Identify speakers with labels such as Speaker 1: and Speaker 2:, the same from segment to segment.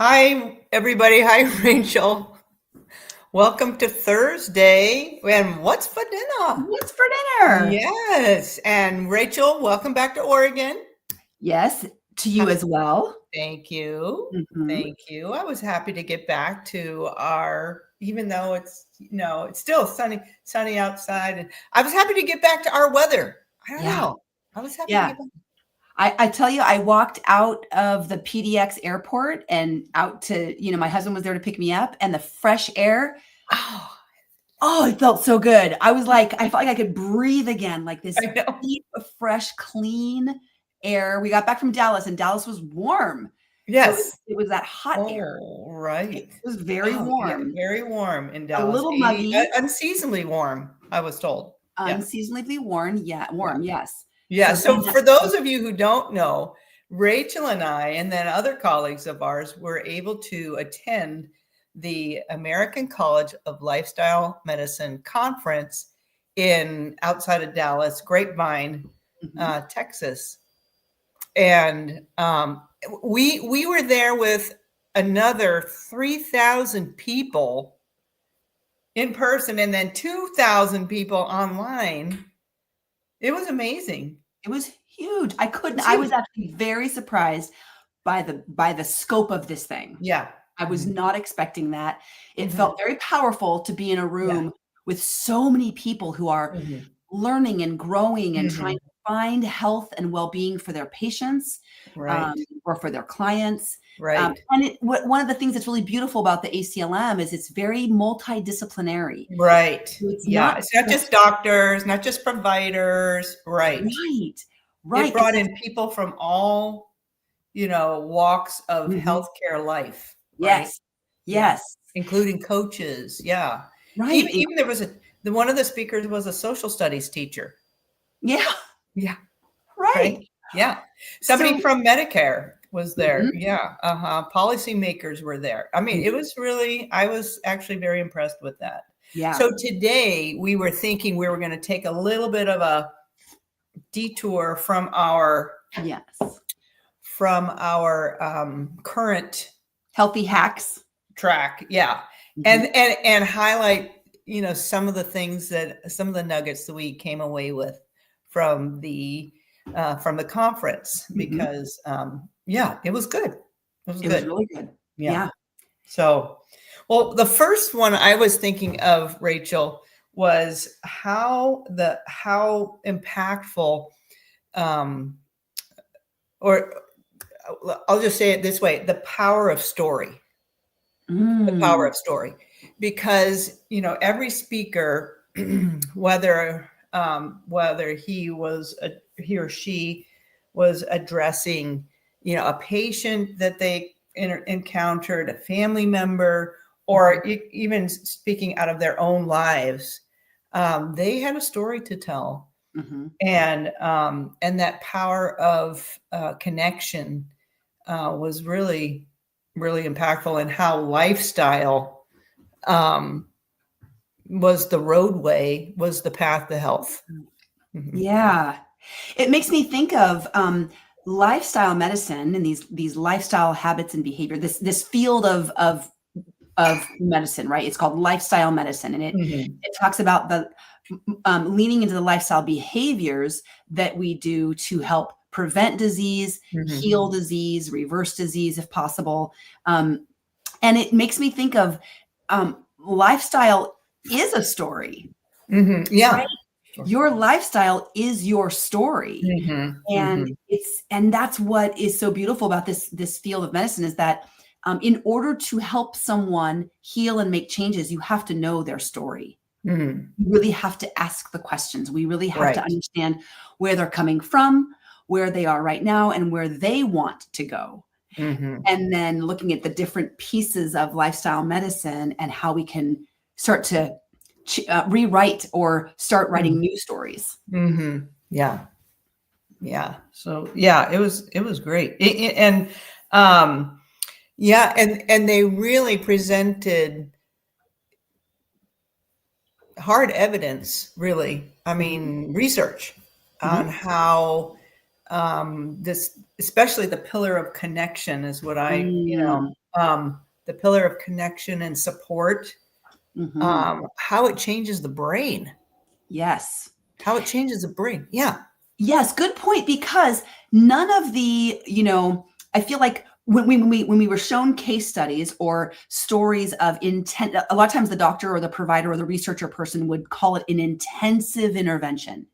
Speaker 1: Hi, everybody. Hi, Rachel. Welcome to Thursday. And what's for dinner?
Speaker 2: What's for dinner?
Speaker 1: Yes. And Rachel, welcome back to Oregon.
Speaker 2: Yes, to you as well.
Speaker 1: Thank you.
Speaker 2: Mhm.
Speaker 1: Thank you. I was happy to get back to even though it's still sunny outside. And I was happy to get back to our weather. I don't
Speaker 2: Yeah,
Speaker 1: know. I was happy to
Speaker 2: yeah.
Speaker 1: get back.
Speaker 2: I tell you, I walked out of the PDX airport and out to, my husband was there to pick me up, and the fresh air,
Speaker 1: Oh,
Speaker 2: it felt so good. I felt like I could breathe again, like this
Speaker 1: I know.
Speaker 2: deep, fresh, clean air. We got back from Dallas, and Dallas was warm. So
Speaker 1: Yes.
Speaker 2: it was that hot air.
Speaker 1: Oh,
Speaker 2: It
Speaker 1: right.
Speaker 2: was very
Speaker 1: Oh, yeah,
Speaker 2: warm,
Speaker 1: very warm in
Speaker 2: a
Speaker 1: Dallas.
Speaker 2: little
Speaker 1: 80
Speaker 2: muggy,
Speaker 1: unseasonably warm, I was told. Yeah,
Speaker 2: unseasonably warm. Yeah,
Speaker 1: yeah.
Speaker 2: warm, yes.
Speaker 1: Yeah,
Speaker 2: So
Speaker 1: so
Speaker 2: then
Speaker 1: for those of you who don't know, Rachel and I, and then other colleagues of ours, were able to attend the American College of Lifestyle Medicine conference in outside of Dallas, Grapevine,
Speaker 2: Mhm.
Speaker 1: Texas. And we were there with another 3,000 people in person and then 2,000 people online. It was amazing.
Speaker 2: It was huge.
Speaker 1: It was
Speaker 2: I was
Speaker 1: huge.
Speaker 2: actually very surprised by the scope of this thing.
Speaker 1: Yeah.
Speaker 2: I was
Speaker 1: Mhm.
Speaker 2: not expecting that. It
Speaker 1: Mhm.
Speaker 2: felt very powerful to be in a
Speaker 1: Yeah.
Speaker 2: room with so many people who are
Speaker 1: Mhm.
Speaker 2: learning and growing and trying
Speaker 1: Mhm.
Speaker 2: to find health and well-being for their patients,
Speaker 1: Right.
Speaker 2: or for their clients.
Speaker 1: Right.
Speaker 2: And one of the things that's really beautiful about the ACLM is it's very multidisciplinary.
Speaker 1: Right.
Speaker 2: So it's
Speaker 1: Yeah.
Speaker 2: not
Speaker 1: It's not just
Speaker 2: just
Speaker 1: doctors, not just providers. Right.
Speaker 2: right,
Speaker 1: It
Speaker 2: right. And
Speaker 1: brought
Speaker 2: that's
Speaker 1: in people from all, walks of
Speaker 2: mhm.
Speaker 1: healthcare life, right?
Speaker 2: Yes.
Speaker 1: Yeah.
Speaker 2: Yes.
Speaker 1: Including coaches. Yeah.
Speaker 2: Right.
Speaker 1: Even there was one of the speakers was a social studies teacher.
Speaker 2: Yeah,
Speaker 1: Yeah.
Speaker 2: right.
Speaker 1: Right. Yeah. Somebody
Speaker 2: So
Speaker 1: from Medicare was there.
Speaker 2: mhm,
Speaker 1: Yeah. Uh-huh. Policymakers were there. I mean,
Speaker 2: mhm,
Speaker 1: I was actually very impressed with that.
Speaker 2: yeah.
Speaker 1: So today we were thinking we were going to take a little bit of a detour
Speaker 2: Yes.
Speaker 1: from our current
Speaker 2: Healthy hacks.
Speaker 1: track. Yeah.
Speaker 2: Mhm,
Speaker 1: And highlight, some of the things some of the nuggets that we came away with from the conference
Speaker 2: mhm.
Speaker 1: because yeah, it was good. It was
Speaker 2: It was
Speaker 1: good.
Speaker 2: really good.
Speaker 1: Yeah.
Speaker 2: Yeah.
Speaker 1: So, well, the first one I was thinking of, Rachel, was how impactful, um, or I'll just say it this way: the power of story. The power
Speaker 2: Mm.
Speaker 1: of story, because every speaker, whether he or she was addressing a patient that they encountered, a family member,
Speaker 2: Mhm,
Speaker 1: or even speaking out of their own lives, they had a story to tell,
Speaker 2: mhm.
Speaker 1: and that power of connection was really, really impactful in how lifestyle um, was the path to health. Mhm.
Speaker 2: Yeah. It makes me think of, lifestyle medicine and these lifestyle habits and behavior, this field of medicine, right? It's called lifestyle medicine, and it
Speaker 1: Mhm.
Speaker 2: it talks about the leaning into the lifestyle behaviors that we do to help prevent disease,
Speaker 1: Mhm.
Speaker 2: heal disease, reverse disease if possible. And it makes me think of lifestyle is a story,
Speaker 1: Mhm.
Speaker 2: right?
Speaker 1: Yeah. Sure.
Speaker 2: Your lifestyle is your story.
Speaker 1: Mhm.
Speaker 2: And
Speaker 1: Mhm.
Speaker 2: that's what is so beautiful about this field of medicine is that in order to help someone heal and make changes, you have to know their story.
Speaker 1: Mhm.
Speaker 2: You really have to ask the questions. We really have to
Speaker 1: Right.
Speaker 2: understand where they're coming from, where they are right now, and where they want to go.
Speaker 1: Mhm.
Speaker 2: And then looking at the different pieces of lifestyle medicine and how we can start to rewrite or start writing
Speaker 1: Mhm.
Speaker 2: new stories.
Speaker 1: Mhm. Yeah. Yeah. So yeah, it was great. And um yeah, and they really presented hard evidence, really. I
Speaker 2: Mhm.
Speaker 1: mean, research on
Speaker 2: Mhm.
Speaker 1: how especially the pillar of connection is what
Speaker 2: Mm.
Speaker 1: the pillar of connection and support,
Speaker 2: Mhm.
Speaker 1: how it changes the brain,
Speaker 2: Yes.
Speaker 1: how it changes the brain. Yeah.
Speaker 2: Yes, good point, because none of the, I feel like when we were shown case studies or stories of intent, a lot of times the doctor or the provider or the researcher person would call it an intensive intervention,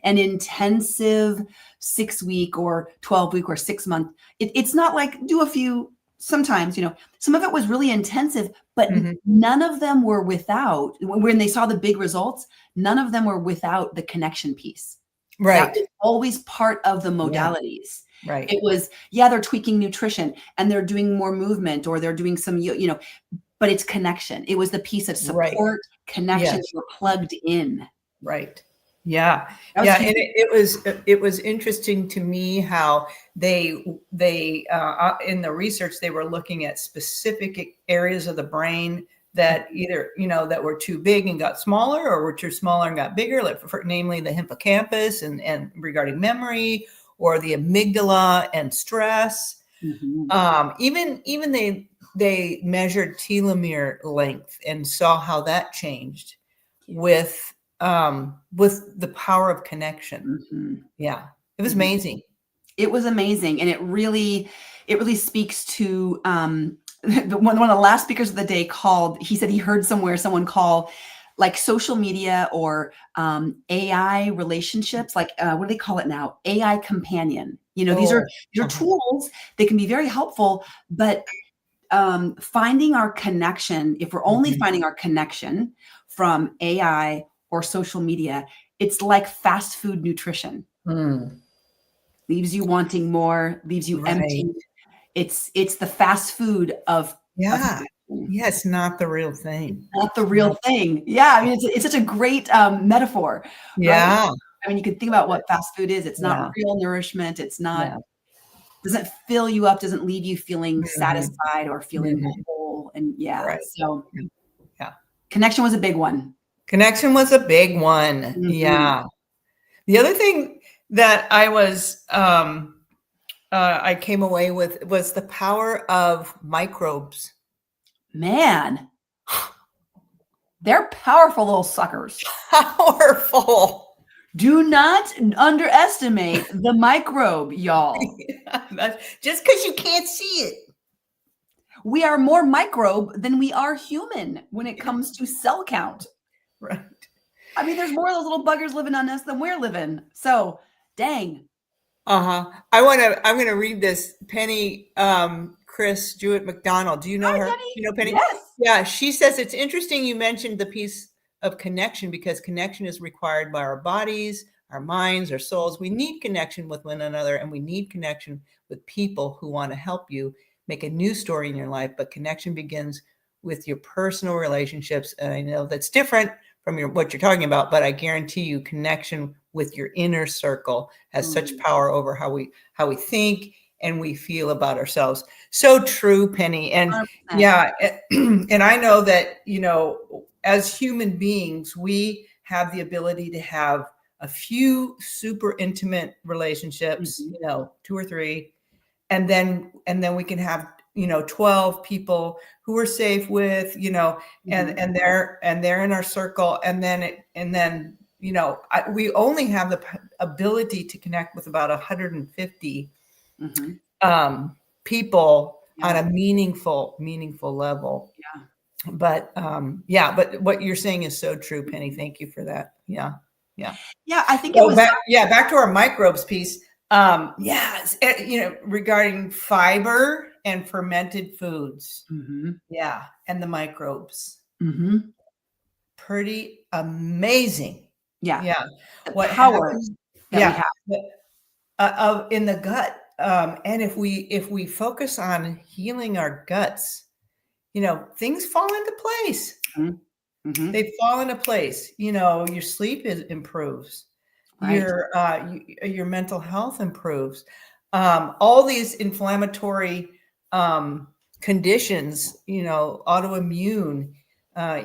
Speaker 2: an intensive 6 week or 12 week or 6 month. It's not like do a few, sometimes, some of it was really intensive, but
Speaker 1: Mhm.
Speaker 2: none of them were without, when they saw the big results, none of them were without the connection piece. That
Speaker 1: Right.
Speaker 2: was always part of the
Speaker 1: Yeah.
Speaker 2: modalities.
Speaker 1: Right.
Speaker 2: It was, yeah, they're tweaking nutrition and they're doing more movement or they're doing some, but it's connection. It was the piece of
Speaker 1: Right.
Speaker 2: support, connection,
Speaker 1: Yes.
Speaker 2: they were plugged in.
Speaker 1: Right. Yeah.
Speaker 2: That was
Speaker 1: Yeah.
Speaker 2: huge.
Speaker 1: And it was interesting to me how they in the research, they were looking at specific areas of the brain that either, that were too big and got smaller or were too smaller and got bigger, like namely the hippocampus and regarding memory, or the amygdala and stress.
Speaker 2: Mhm.
Speaker 1: Even they measured telomere length and saw how that changed with the power of connection.
Speaker 2: Mhm.
Speaker 1: Yeah, it was
Speaker 2: Mhm.
Speaker 1: amazing.
Speaker 2: It was amazing, and it really speaks to one of the last speakers of the day called. He said he heard somewhere someone call like social media or AI relationships, like what do they call it now? AI companion.
Speaker 1: Oh,
Speaker 2: These are
Speaker 1: uh-huh.
Speaker 2: tools that can be very helpful, but finding our connection, if we're only
Speaker 1: Mhm.
Speaker 2: finding our connection from AI or social media, it's like fast food nutrition.
Speaker 1: Mm,
Speaker 2: Leaves you wanting more, leaves you
Speaker 1: right.
Speaker 2: empty. It's the fast food of
Speaker 1: Yeah.
Speaker 2: connection,
Speaker 1: Yeah, it's not the real thing.
Speaker 2: not the
Speaker 1: It's
Speaker 2: real
Speaker 1: not.
Speaker 2: thing. Yeah, I mean, it's such a great metaphor, right?
Speaker 1: Yeah.
Speaker 2: I mean, you can think
Speaker 1: Love
Speaker 2: about what
Speaker 1: it.
Speaker 2: fast food is. It's not
Speaker 1: Yeah.
Speaker 2: real nourishment. It's not,
Speaker 1: Yeah.
Speaker 2: doesn't fill you up, doesn't leave you feeling
Speaker 1: Mhm.
Speaker 2: satisfied or feeling
Speaker 1: Mhm.
Speaker 2: whole. And yeah,
Speaker 1: Right.
Speaker 2: so
Speaker 1: Yeah. Yeah.
Speaker 2: connection was a big one.
Speaker 1: Connection was a big one.
Speaker 2: Mhm.
Speaker 1: Yeah. The other thing that I came away with was the power of microbes.
Speaker 2: Man, they're powerful little suckers.
Speaker 1: Powerful.
Speaker 2: Do not underestimate the microbe, y'all.
Speaker 1: Just because you can't see it.
Speaker 2: We are more microbe than we are human when it comes to cell count.
Speaker 1: Right.
Speaker 2: I mean, there's more of those little buggers living on us than we're living. So, dang.
Speaker 1: Uh-huh. I'm gonna read this. Penny Chris Jewett McDonald. Do you know
Speaker 2: Hi,
Speaker 1: her?
Speaker 2: Penny.
Speaker 1: You know Penny?
Speaker 2: Yes.
Speaker 1: Yeah, she says it's interesting you mentioned the piece of connection because connection is required by our bodies, our minds, our souls. We need connection with one another and we need connection with people who want to help you make a new story in your life. But connection begins with your personal relationships. And I know that's different from what you're talking about, but I guarantee you connection with your inner circle has such
Speaker 2: Mm,
Speaker 1: power over how we think and we feel about ourselves. So true, Penny. And
Speaker 2: 100%.
Speaker 1: yeah, and I know that, as human beings, we have the ability to have a few super intimate relationships,
Speaker 2: Mhm,
Speaker 1: 2 or 3, and then we can have 12 people who we're safe with, and
Speaker 2: mhm,
Speaker 1: they're in our circle, and then we only have the ability to connect with about 150
Speaker 2: mhm.
Speaker 1: people on
Speaker 2: Yeah,
Speaker 1: a meaningful level.
Speaker 2: yeah.
Speaker 1: But what you're saying is so true, Penny. Thank you for that. Yeah. Yeah.
Speaker 2: Yeah, I think it
Speaker 1: So
Speaker 2: was.
Speaker 1: back to our microbes piece. Regarding fiber and fermented foods.
Speaker 2: Mhm,
Speaker 1: Yeah, and the microbes.
Speaker 2: mhm.
Speaker 1: Pretty amazing.
Speaker 2: Yeah,
Speaker 1: Yeah.
Speaker 2: the
Speaker 1: What
Speaker 2: power
Speaker 1: happens,
Speaker 2: that we
Speaker 1: yeah,
Speaker 2: have.
Speaker 1: of in the gut. And if we focus on healing our guts, things fall into place.
Speaker 2: Mhm, mhm.
Speaker 1: They fall into place. Your sleep improves.
Speaker 2: Right.
Speaker 1: Your mental health improves. All these inflammatory conditions, autoimmune,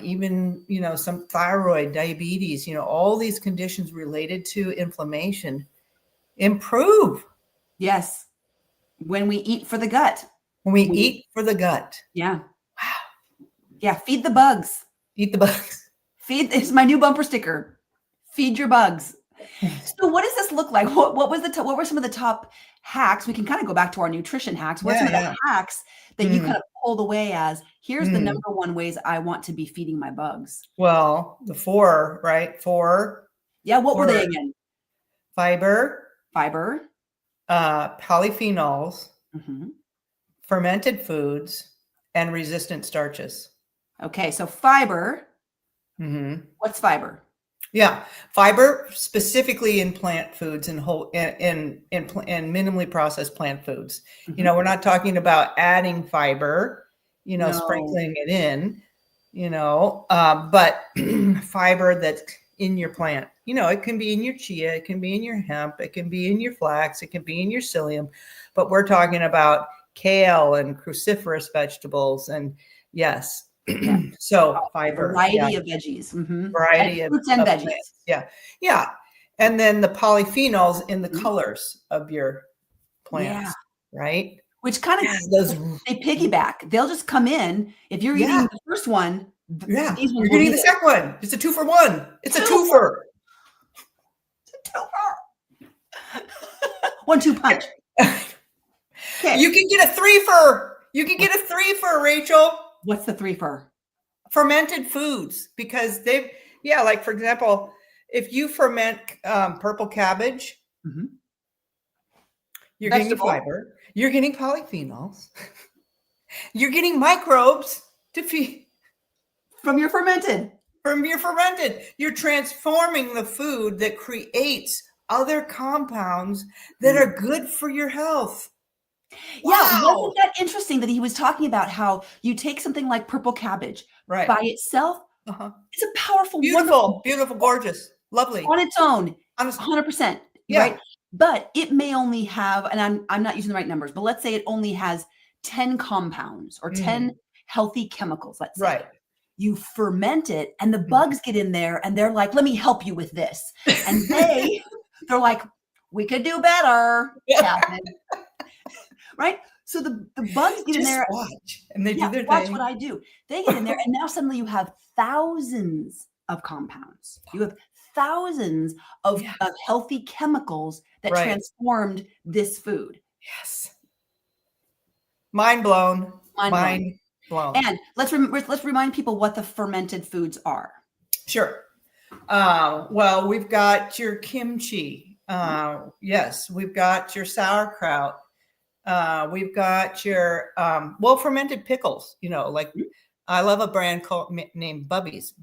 Speaker 1: even some thyroid, diabetes, all these conditions related to inflammation improve.
Speaker 2: Yes. When we eat for the gut.
Speaker 1: When we eat for the gut.
Speaker 2: Yeah.
Speaker 1: Wow.
Speaker 2: Yeah. Feed the bugs.
Speaker 1: Eat the bugs.
Speaker 2: It's my new bumper sticker. Feed your bugs. So what does this look like? What were some of the top hacks? We can kind of go back to our nutrition hacks. What are some of the hacks that you kind of pulled away as, here's the number one ways I want to be feeding my bugs?
Speaker 1: Well, the 4, right? 4.
Speaker 2: Yeah. What were they again?
Speaker 1: Fiber, polyphenols, fermented foods, and resistant starches.
Speaker 2: Okay. So fiber. What's fiber?
Speaker 1: Yeah, fiber specifically in plant foods and whole in minimally processed plant foods. You know, we're not talking about adding fiber, you know, sprinkling it in, you know, but fiber that's in your plant. You know, it can be in your chia, it can be in your hemp, it can be in your flax, it can be in your psyllium, but we're talking about kale and cruciferous vegetables and yes. So fiber,
Speaker 2: variety of veggies,
Speaker 1: variety
Speaker 2: and fruits and veggies.
Speaker 1: Plants. Yeah. And then the polyphenols in the colors of your plants, right?
Speaker 2: Which kind of they piggyback. They'll just come in. If you're eating the first one,
Speaker 1: you're getting the second one. It's a 2 for 1. It's a twofer.
Speaker 2: It's a twofer. 1-2 punch.
Speaker 1: Okay. You can get a 3-fer. You can get a 3-fer, Rachel.
Speaker 2: What's the 3-fer?
Speaker 1: Fermented foods, because like for example, if you ferment purple cabbage, you're getting fiber, you're getting polyphenols, you're getting microbes to feed
Speaker 2: from your fermented.
Speaker 1: You're transforming the food that creates other compounds that are good for your health.
Speaker 2: Yeah, wasn't that interesting that he was talking about how you take something like purple cabbage by itself? It's a powerful,
Speaker 1: beautiful, gorgeous, lovely
Speaker 2: on its own, 100%, right? But it may only have, and I'm not using the right numbers, but let's say it only has 10 compounds or 10 healthy chemicals. Let's say.
Speaker 1: Right.
Speaker 2: You ferment it, and the bugs get in there, and they're like, "Let me help you with this," and they're like, "We could do better." Right? So the bugs get in there.
Speaker 1: Watch. And they do their
Speaker 2: watch
Speaker 1: thing.
Speaker 2: what I do. They get in there, and now suddenly you have thousands of compounds. You have thousands of healthy chemicals that transformed this food.
Speaker 1: Yes. Mind blown. Mind blown.
Speaker 2: And let's remind people what the fermented foods are.
Speaker 1: Sure. Well, we've got your kimchi. Yes, we've got your sauerkraut. We've got your fermented pickles. You know, like I love a brand named Bubby's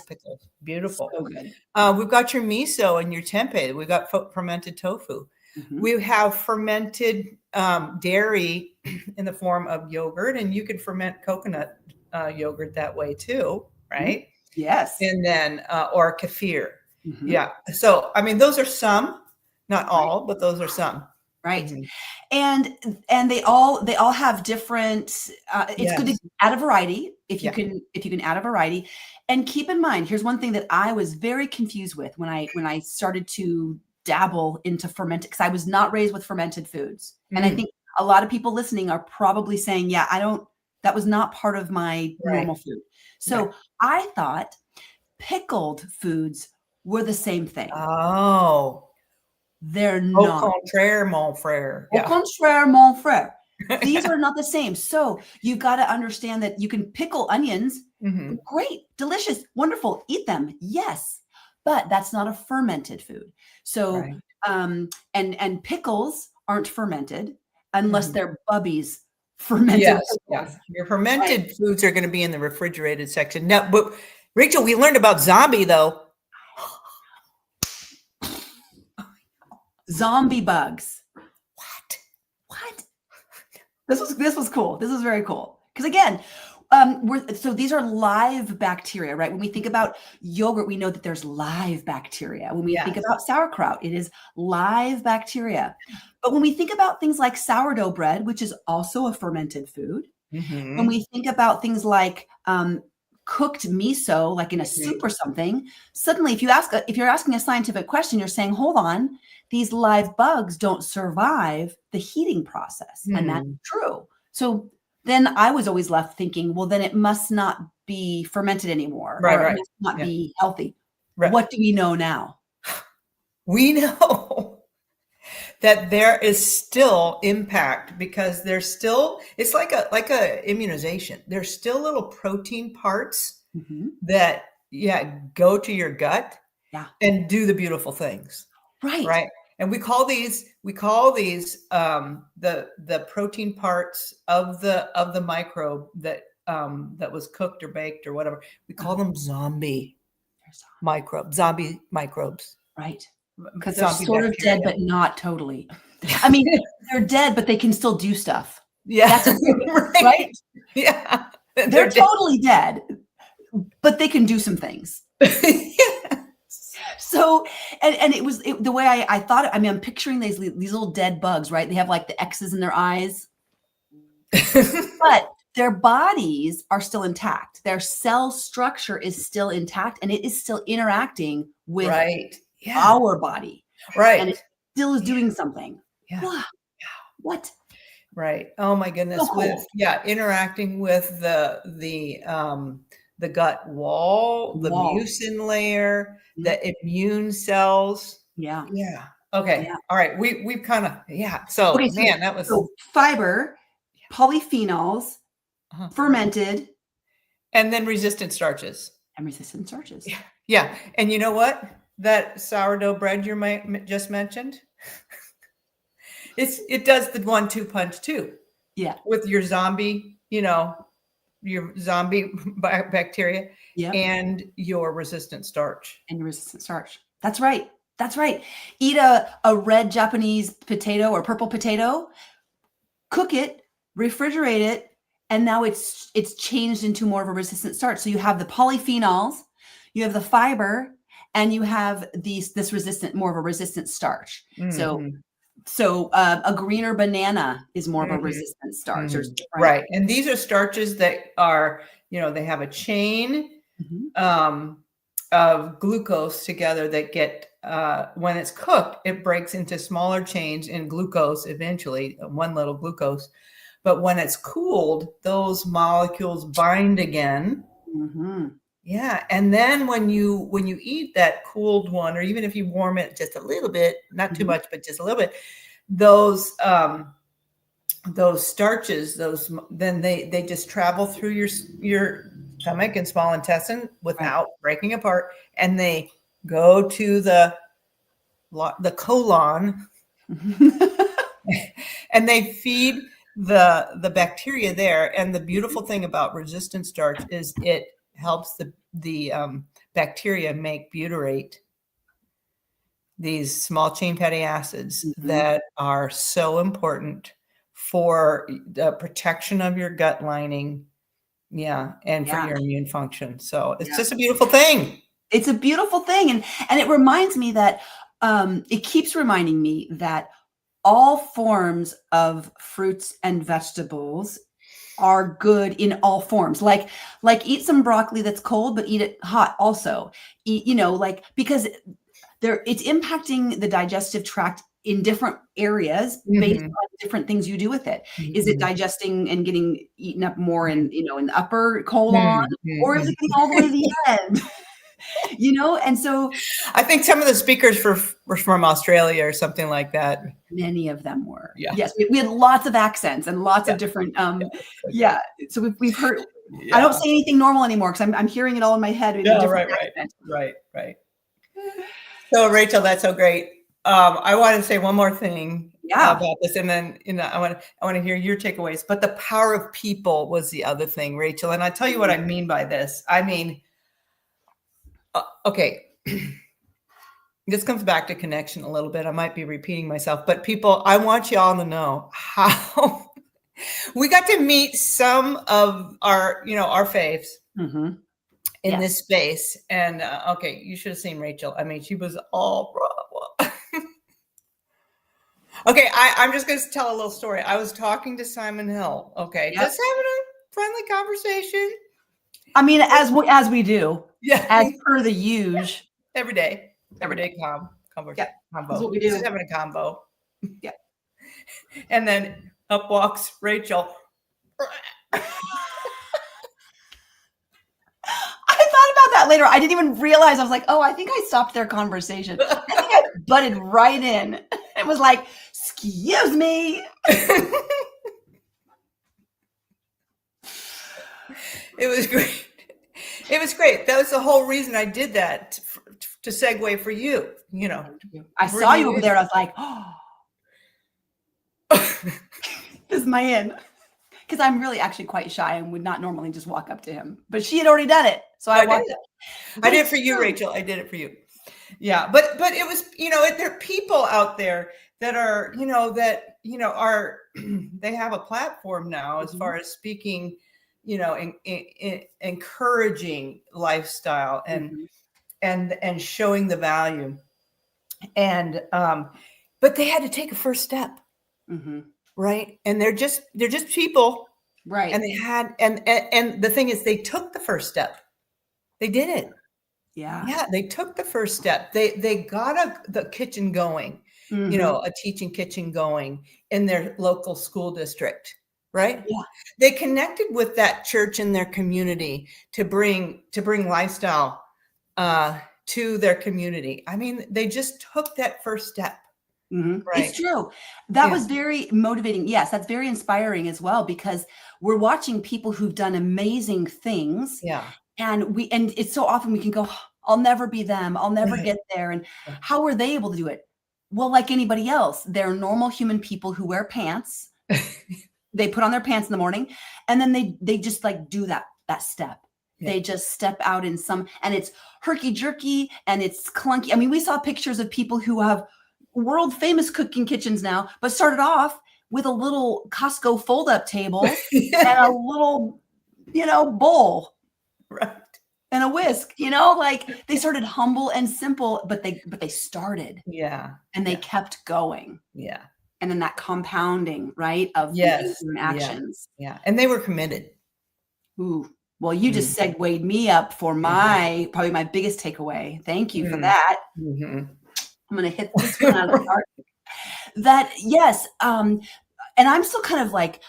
Speaker 1: pickles. Beautiful.
Speaker 2: So good.
Speaker 1: We've got your miso and your tempeh. We've got fermented tofu. We have fermented dairy in the form of yogurt, and you could ferment coconut yogurt that way too, right?
Speaker 2: Yes.
Speaker 1: And then or kefir. Yeah. So I mean, those are some, not all, but those are some.
Speaker 2: Right. And they all have different it's good to add a variety if you can add a variety. And keep in mind, here's one thing that I was very confused with when I started to dabble into fermented, because I was not raised with fermented foods. And I think a lot of people listening are probably saying, that was not part of my normal food. So I thought pickled foods were the same thing.
Speaker 1: Oh.
Speaker 2: They're not.
Speaker 1: Au contraire, mon frère.
Speaker 2: Au contraire, mon frère. These are not the same. So you've got to understand that you can pickle onions. Great, delicious, wonderful. Eat them. Yes. But that's not a fermented food. So, and pickles aren't fermented unless they're Bubby's fermented.
Speaker 1: Yes. Your fermented foods are going to be in the refrigerated section. Now, but Rachel, we learned about zombie though.
Speaker 2: Zombie bugs. What? This was cool. This is very cool. Because again, so these are live bacteria, right? When we think about yogurt, we know that there's live bacteria. When we think about sauerkraut, it is live bacteria. But when we think about things like sourdough bread, which is also a fermented food, when we think about things like cooked miso, like in a soup or something, suddenly if you're asking a scientific question, you're saying, hold on, these live bugs don't survive the heating process. And that's true. So then I was always left thinking, well, then it must not be fermented anymore, or it must not be healthy. Right. What do we know now?
Speaker 1: We know that there is still impact, because there's still, it's like a immunization. There's still little protein parts that go to your gut and do the beautiful things. Right. And we call these the protein parts of the microbe that was cooked or baked or whatever. We call them zombie microbes.
Speaker 2: Right. Because they're sort of dead, but not totally. I mean, they're dead, but they can still do stuff.
Speaker 1: Yeah.
Speaker 2: That's right.
Speaker 1: Yeah.
Speaker 2: They're totally dead, but they can do some things. So, and it was the way I thought it. I mean, I'm picturing these little dead bugs, right? They have like the X's in their eyes, but their bodies are still intact. Their cell structure is still intact, and it is still interacting with our body. Right. And it still is doing something.
Speaker 1: Yeah.
Speaker 2: Wow. What?
Speaker 1: Right. Oh my goodness. So cool. Interacting with the gut wall, the mucin layer, the immune cells.
Speaker 2: Yeah.
Speaker 1: Yeah. Okay. Yeah. All right. We've kind of, So man, that was
Speaker 2: fiber, polyphenols, fermented.
Speaker 1: And then resistant starches.
Speaker 2: Yeah.
Speaker 1: And you know what? That sourdough bread you just mentioned, it does the 1-2 punch too.
Speaker 2: Yeah.
Speaker 1: With your zombie, your zombie bacteria and your resistant starch.
Speaker 2: That's right. Eat a red Japanese potato or purple potato, cook it, refrigerate it, and now it's changed into more of a resistant starch. So you have the polyphenols, you have the fiber, and you have more of a resistant starch. So a greener banana is more of a resistant starch.
Speaker 1: Right. And these are starches that are, they have a chain of glucose together that get, when it's cooked, it breaks into smaller chains in glucose, eventually one little glucose. But when it's cooled, those molecules bind again. Yeah. And then when you eat that cooled one, or even if you warm it just a little bit, not too much, but just a little bit, those starches, then they just travel through your stomach and small intestine without breaking apart, and they go to the colon and they feed the bacteria there. And the beautiful thing about resistant starch is it helps the bacteria make butyrate, these small chain fatty acids that are so important for the protection of your gut lining. Yeah. And for your immune function. So it's just a beautiful thing.
Speaker 2: It's a beautiful thing. And it reminds me that it keeps reminding me that all forms of fruits and vegetables are good in all forms. Like eat some broccoli that's cold, but eat it hot also. Because it's impacting the digestive tract in different areas based on different things you do with it. Is it digesting and getting eaten up more in the upper colon, or is it getting all the way to the end? And so
Speaker 1: I think some of the speakers were from Australia or something like that.
Speaker 2: Many of them were. Yeah. Yes, we had lots of accents and lots of different. So we've heard. I don't say anything normal anymore because I'm hearing it all in my head.
Speaker 1: Right. So Rachel, that's so great. I want to say one more thing about this, and then I want to hear your takeaways. But the power of people was the other thing, Rachel. And I tell you what I mean by this. I mean, okay, this comes back to connection a little bit. I might be repeating myself, but people, I want you all to know how we got to meet some of our faves. In this space. And okay, you should have seen Rachel. I mean, she was all okay, I'm just going to tell a little story. I was talking to Simon Hill, just having a friendly conversation.
Speaker 2: I mean, as we do,
Speaker 1: Yeah.
Speaker 2: as per the usual.
Speaker 1: Every day. Everyday combo.
Speaker 2: Yeah,
Speaker 1: Combo.
Speaker 2: that's what we
Speaker 1: Just
Speaker 2: do.
Speaker 1: having a combo.
Speaker 2: Yeah.
Speaker 1: And then up walks Rachel.
Speaker 2: I thought about that later. I didn't even realize. I was like, oh, I think I stopped their conversation. I think I butted right in. It was like, excuse me.
Speaker 1: It was great. It was great. That was the whole reason I did that, to segue for you,
Speaker 2: I saw you over there. And I was like, oh, this is my in. Because I'm really actually quite shy and would not normally just walk up to him. But she had already done it. So I walked up.
Speaker 1: I did it for you, Rachel. I did it for you. Yeah. But it was, there are people out there that are, are, they have a platform now as far as speaking, encouraging lifestyle and showing the value. And, but they had to take a first step. Right. And they're just people.
Speaker 2: Right.
Speaker 1: And they had, and the thing is, they took the first step. They did it.
Speaker 2: Yeah.
Speaker 1: Yeah. They took the first step. They got the kitchen going, a teaching kitchen going in their local school district. Right.
Speaker 2: Yeah.
Speaker 1: They connected with that church in their community to bring lifestyle, to their community. I mean, they just took that first step. Right.
Speaker 2: It's true. That was very motivating. Yes, that's very inspiring as well, because we're watching people who've done amazing things.
Speaker 1: Yeah.
Speaker 2: And it's so often we can go, I'll never be them. I'll never get there. And how are they able to do it? Well, like anybody else, they're normal human people who wear pants. They put on their pants in the morning, and then they just like do that step. Yeah. They just step out in and it's herky jerky and it's clunky. I mean, we saw pictures of people who have world famous cooking kitchens now, but started off with a little Costco fold up table and a little, bowl,
Speaker 1: right,
Speaker 2: and a whisk. Like they started humble and simple, but they started, and they kept going, and then that compounding, right, of actions,
Speaker 1: and they were committed.
Speaker 2: Ooh, well, you just segued me up for probably my biggest takeaway. Thank you for that. I'm going to hit this one out of the park. That, yes. And I'm still kind of like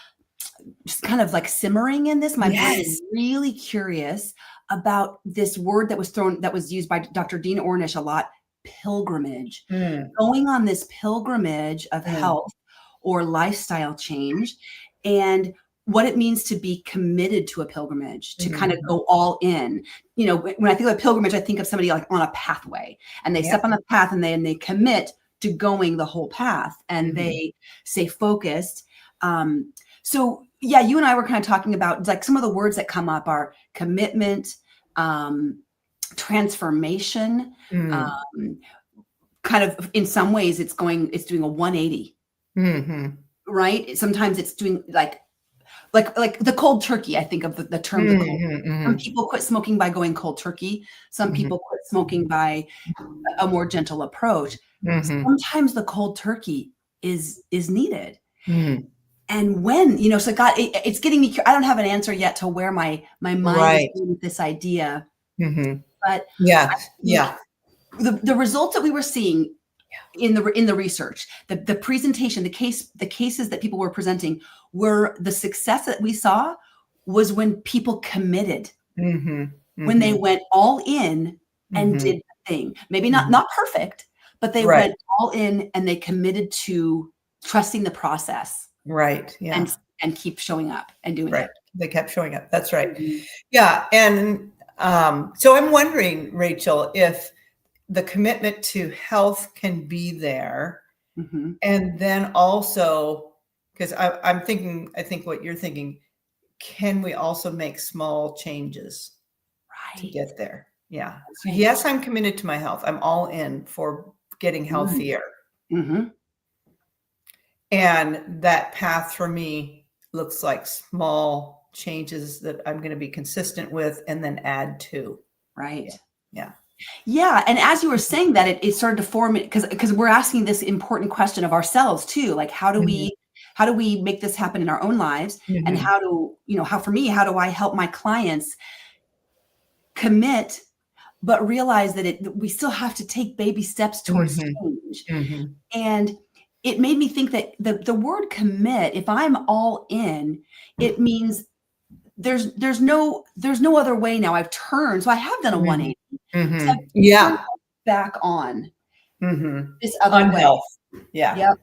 Speaker 2: simmering in this. My brain is really curious about this word that was used by Dr. Dean Ornish a lot, pilgrimage. Going on this pilgrimage of health or lifestyle change, and what it means to be committed to a pilgrimage, to kind of go all in. When I think of a pilgrimage, I think of somebody like on a pathway, and they step on the path and they commit to going the whole path, and they stay focused. So yeah, you and I were kind of talking about, like, some of the words that come up are commitment, transformation, kind of, in some ways it's doing a 180, right? Sometimes it's doing like the cold turkey. I think of the term. The cold. Some people quit smoking by going cold turkey. Some people quit smoking by a more gentle approach. Sometimes the cold turkey is needed. And when, so God, it's getting me. I don't have an answer yet to where my mind is with this idea. But the results that we were seeing in the research, the presentation, the cases that people were presenting, were the success that we saw was when people committed, when they went all in and did the thing. Maybe not perfect, but they went all in and they committed to trusting the process.
Speaker 1: Right. Yeah.
Speaker 2: And keep showing up and doing it.
Speaker 1: They kept showing up. That's right. Yeah. And so I'm wondering, Rachel, if the commitment to health can be there. And then also, because I think what you're thinking, can we also make small changes to get there? Yeah. So yes, I'm committed to my health. I'm all in for getting healthier. And that path for me looks like small changes that I'm going to be consistent with and then add to.
Speaker 2: Right.
Speaker 1: Yeah.
Speaker 2: Yeah. And as you were saying that, it started to form it, because we're asking this important question of ourselves too. Like, how do we make this happen in our own lives? And how do I help my clients commit, but realize that we still have to take baby steps towards change. And it made me think that the word commit, if I'm all in, it means there's no other way now. I've turned. So I have done a 180. So I've turned back on this other way.
Speaker 1: Yeah.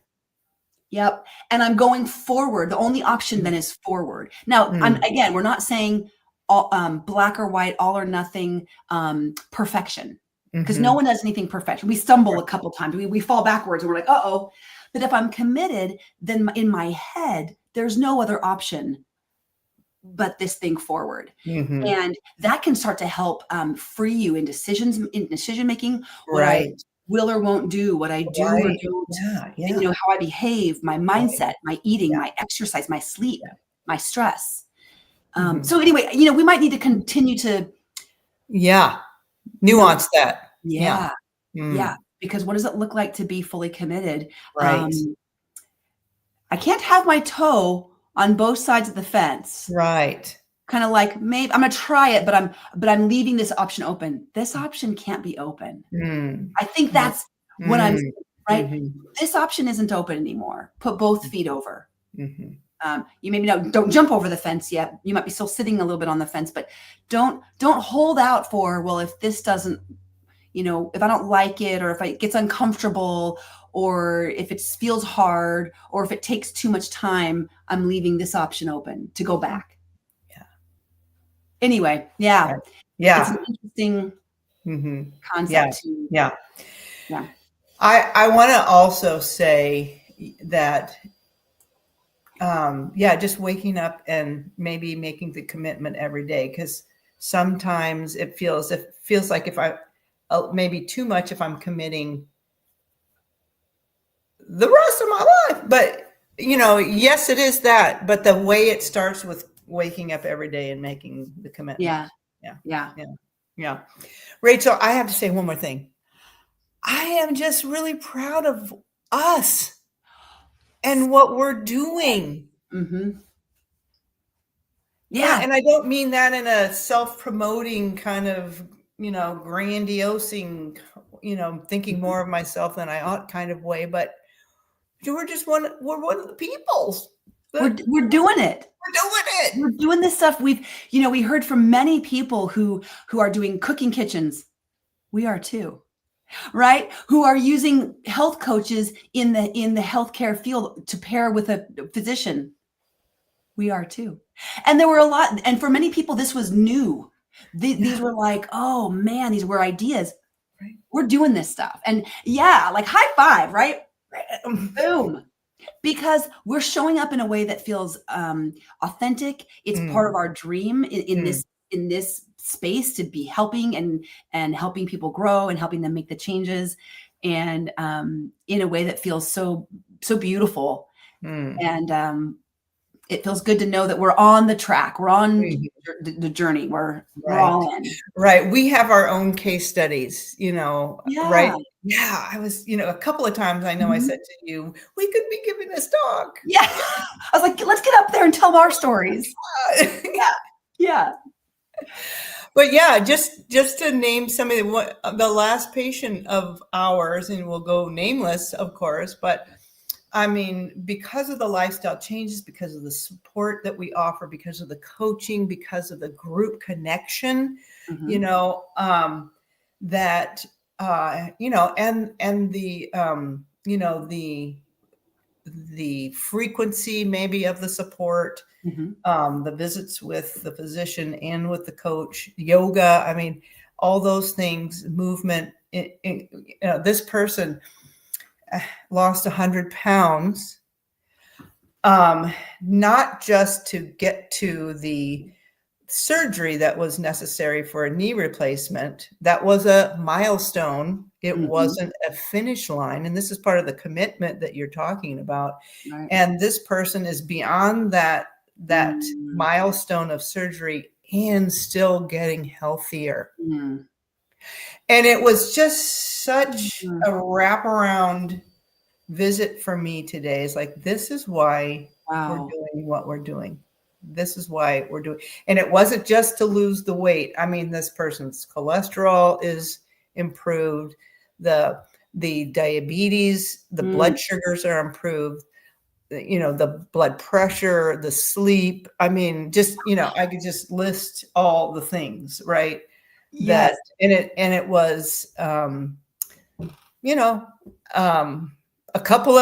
Speaker 2: Yep. And I'm going forward. The only option then is forward. Now, again, we're not saying all, black or white, all or nothing, perfection, because no one does anything perfect. We stumble a couple times. We fall backwards and we're like, uh-oh. But if I'm committed, then in my head, there's no other option but this thing forward. And that can start to help free you in decision making, what I will or won't do, what I do or don't, and, how I behave, my mindset, my eating, my exercise, my sleep, my stress. So anyway, we might need to continue to
Speaker 1: nuance that.
Speaker 2: Yeah. Because what does it look like to be fully committed?
Speaker 1: Right.
Speaker 2: I can't have my toe on both sides of the fence.
Speaker 1: Right.
Speaker 2: Kind of like, maybe I'm going to try it, but I'm leaving this option open. This option can't be open. I think that's what I'm saying, right? This option isn't open anymore. Put both feet over. You maybe don't jump over the fence yet. You might be still sitting a little bit on the fence, but don't hold out for, well, if this doesn't, if I don't like it, or if it gets uncomfortable, or if it feels hard, or if it takes too much time, I'm leaving this option open to go back. Anyway, it's an interesting concept.
Speaker 1: I want to also say that, just waking up and maybe making the commitment every day, because sometimes it feels like if I maybe too much if I'm committing the rest of my life. But, yes, it is that. But the way it starts with waking up every day and making the commitment. Yeah. Rachel, I have to say one more thing. I am just really proud of us and what we're doing. Yeah. And I don't mean that in a self-promoting kind of, grandiosing, thinking more of myself than I ought kind of way, but we're one of the peoples.
Speaker 2: We're doing it. We're doing this stuff. We heard from many people who are doing cooking kitchens. We are too, right? Who are using health coaches in the healthcare field to pair with a physician. We are too. And there were a lot, and for many people, this was new. These were like, oh man, these were ideas. Right. We're doing this stuff. And like high five, right? Boom. Because we're showing up in a way that feels authentic. It's part of our dream in this space to be helping and helping people grow and helping them make the changes, and in a way that feels so beautiful. And it feels good to know that we're on the track. We're on the journey. We're all in.
Speaker 1: Right. We have our own case studies, right? Yeah. I was, a couple of times I know I said to you, we could be giving this talk.
Speaker 2: Yeah. I was like, let's get up there and tell our stories. Yeah.
Speaker 1: But just to name some of the last patient of ours, and we'll go nameless, of course, but I mean, because of the lifestyle changes, because of the support that we offer, because of the coaching, because of the group connection, that, and the frequency maybe of the support, the visits with the physician and with the coach, yoga, I mean, all those things, movement, this person lost 100 pounds, not just to get to the surgery that was necessary for a knee replacement. That was a milestone. It wasn't a finish line. And this is part of the commitment that you're talking about. Right. And this person is beyond that milestone of surgery and still getting healthier. And it was just such a wraparound visit for me today. It's like, this is why we're doing what we're doing. this is why we're doing, and it wasn't just to lose the weight. I mean, this person's cholesterol is improved, the diabetes, the blood sugars are improved, the blood pressure, the sleep. I mean, just, I could just list all the things, right?
Speaker 2: Yes.
Speaker 1: It was, a couple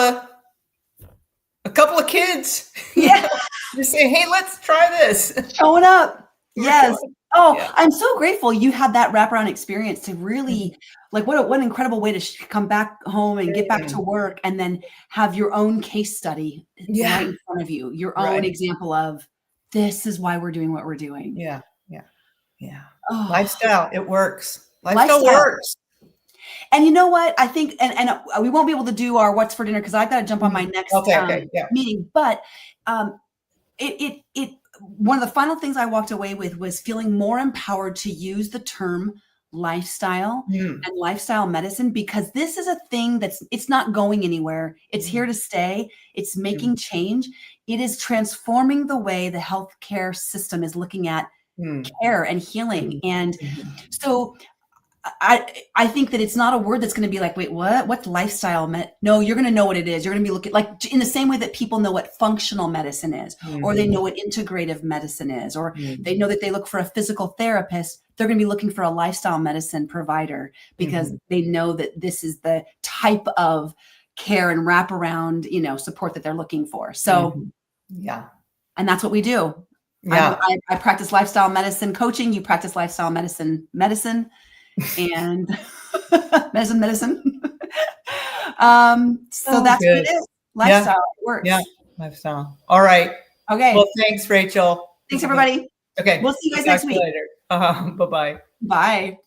Speaker 1: of kids.
Speaker 2: Yeah.
Speaker 1: You say, hey, let's try this.
Speaker 2: Showing up. Yes. Oh,
Speaker 1: yeah.
Speaker 2: I'm so grateful you had that wraparound experience to really, like, what an incredible way to come back home and get back to work, and then have your own case study right in front of you, your own example of, this is why we're doing what we're doing.
Speaker 1: Yeah. Oh. Lifestyle, it works.
Speaker 2: Lifestyle
Speaker 1: works.
Speaker 2: And you know what? I think, and we won't be able to do our what's for dinner because I've got to jump on my next meeting. But one of the final things I walked away with was feeling more empowered to use the term lifestyle and lifestyle medicine, because this is a thing it's not going anywhere. It's here to stay. It's making change. It is transforming the way the healthcare system is looking at care and healing. And so I think that it's not a word that's going to be like, wait, what's lifestyle? No, you're going to know what it is. You're going to be looking like, in the same way that people know what functional medicine is, or they know what integrative medicine is, or they know that they look for a physical therapist. They're going to be looking for a lifestyle medicine provider, because they know that this is the type of care and wraparound, support that they're looking for. So, and that's what we do. Yeah. I practice lifestyle medicine coaching. You practice lifestyle medicine, and medicine. So that's what it is. Lifestyle works.
Speaker 1: Yeah. Lifestyle. All right.
Speaker 2: Okay.
Speaker 1: Well, thanks, Rachel.
Speaker 2: Thanks, everybody.
Speaker 1: Okay.
Speaker 2: We'll see you guys next week.
Speaker 1: Later. Bye-bye.
Speaker 2: Bye.